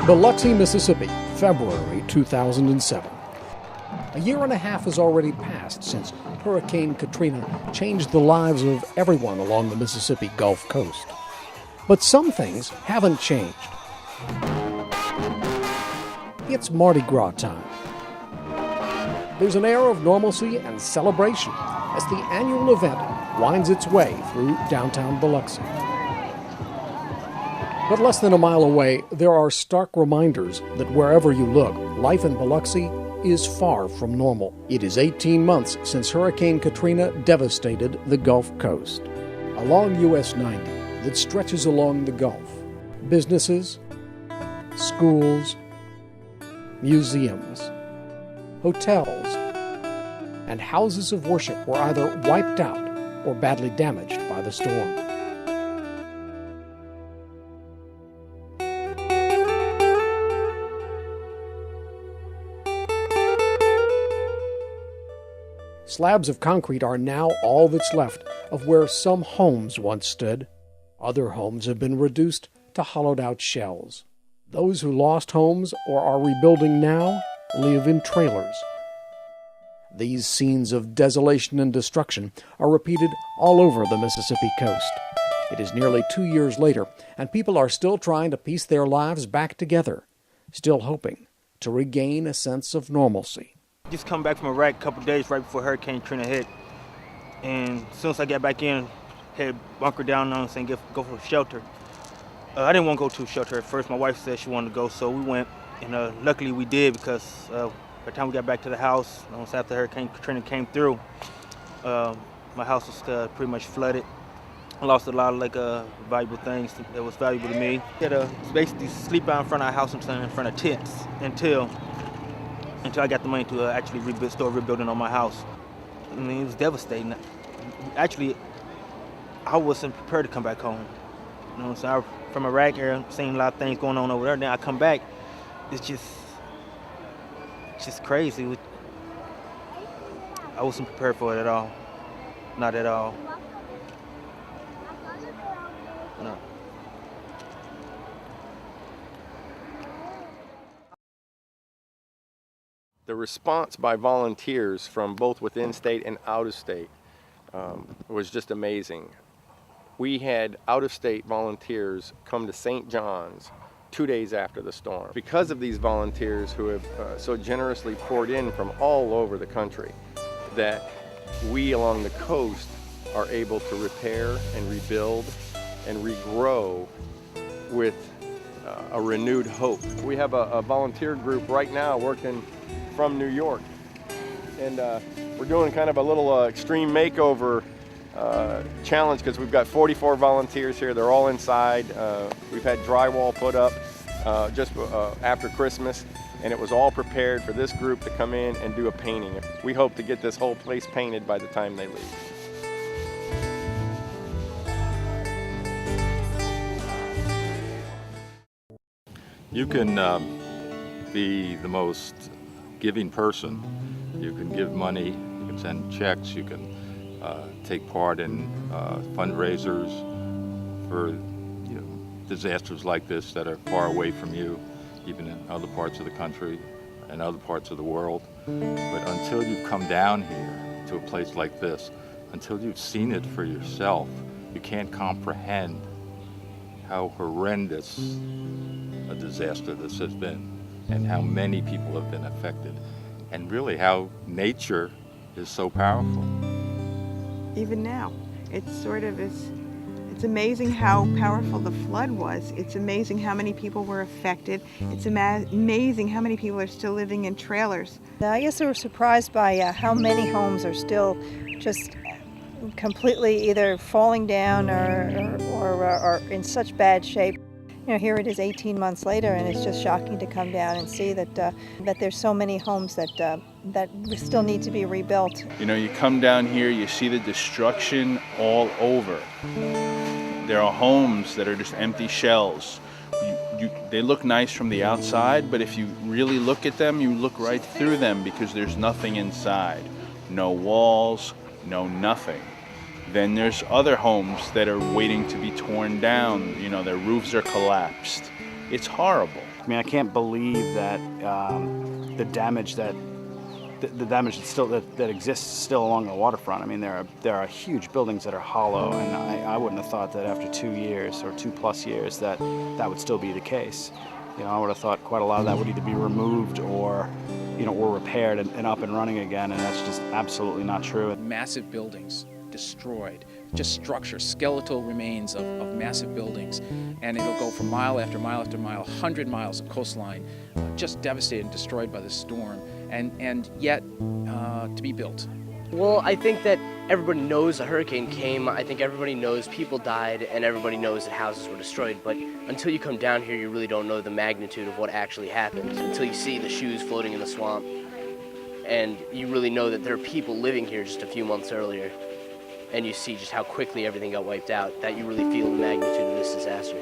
Biloxi, Mississippi, February 2007. A year and a half has already passed since Hurricane Katrina changed the lives of everyone along the Mississippi Gulf Coast. But some things haven't changed. It's Mardi Gras time. There's an air of normalcy and celebration as the annual event winds its way through downtown Biloxi. But less than a mile away, there are stark reminders that wherever you look, life in Biloxi is far from normal. It is 18 months since Hurricane Katrina devastated the Gulf Coast. Along US 90 that stretches along the Gulf, businesses, schools, museums, hotels, and houses of worship were either wiped out or badly damaged by the storm. Slabs of concrete are now all that's left of where some homes once stood. Other homes have been reduced to hollowed-out shells. Those who lost homes or are rebuilding now live in trailers. These scenes of desolation and destruction are repeated all over the Mississippi coast. It is nearly 2 years later, and people are still trying to piece their lives back together, still hoping to regain a sense of normalcy. Just come back from Iraq a couple days right before Hurricane Katrina hit, and as soon as I got back in, had bunkered down on saying go for shelter. I didn't want to go to shelter at first. My wife said she wanted to go, so we went, and luckily we did because by the time we got back to the house, after Hurricane Katrina came through, my house was pretty much flooded. I lost a lot of valuable things that was valuable to me. We had to basically sleep out in front of our house and in front of tents until I got the money to actually start rebuilding on my house. I mean, it was devastating. Actually, I wasn't prepared to come back home. So from Iraq here, seeing a lot of things going on over there. Then I come back, it's just crazy. I wasn't prepared for it at all. Not at all. No. The response by volunteers from both within state and out of state was just amazing. We had out of state volunteers come to St. John's 2 days after the storm. Because of these volunteers who have so generously poured in from all over the country, that we along the coast are able to repair and rebuild and regrow with a renewed hope. We have a volunteer group right now working from New York, and we're doing kind of a little extreme makeover challenge because we've got 44 volunteers here. They're all inside. We've had drywall put up just after Christmas, and it was all prepared for this group to come in and do a painting. We hope to get this whole place painted by the time they leave. You can be the most giving person. You can give money, you can send checks, you can take part in fundraisers for disasters like this that are far away from you, even in other parts of the country and other parts of the world. But until you come down here to a place like this, until you've seen it for yourself, you can't comprehend how horrendous a disaster this has been, and how many people have been affected, and really how nature is so powerful. Even now, it's amazing how powerful the flood was. It's amazing how many people were affected. It's amazing how many people are still living in trailers. I guess we were surprised by how many homes are still just completely either falling down or in such bad shape. You know, here it is 18 months later, and it's just shocking to come down and see that there's so many homes that still need to be rebuilt. You know, you come down here, you see the destruction all over. There are homes that are just empty shells. They look nice from the outside, but if you really look at them, you look right through them because there's nothing inside. No walls, no nothing. Then there's other homes that are waiting to be torn down. You know, their roofs are collapsed. It's horrible. I mean, I can't believe that the damage that exists still along the waterfront. I mean, there are huge buildings that are hollow, and I wouldn't have thought that after 2 years or 2+ years that would still be the case. You know, I would have thought quite a lot of that would either be removed or repaired and up and running again, and that's just absolutely not true. Massive buildings destroyed, just structure, skeletal remains of massive buildings, and it'll go for mile after mile after mile, 100 miles of coastline, just devastated and destroyed by the storm, and yet to be built. Well, I think that everybody knows a hurricane came. I think everybody knows people died, and everybody knows that houses were destroyed. But until you come down here, you really don't know the magnitude of what actually happened. Until you see the shoes floating in the swamp, and you really know that there are people living here just a few months earlier, and you see just how quickly everything got wiped out, that you really feel the magnitude of this disaster.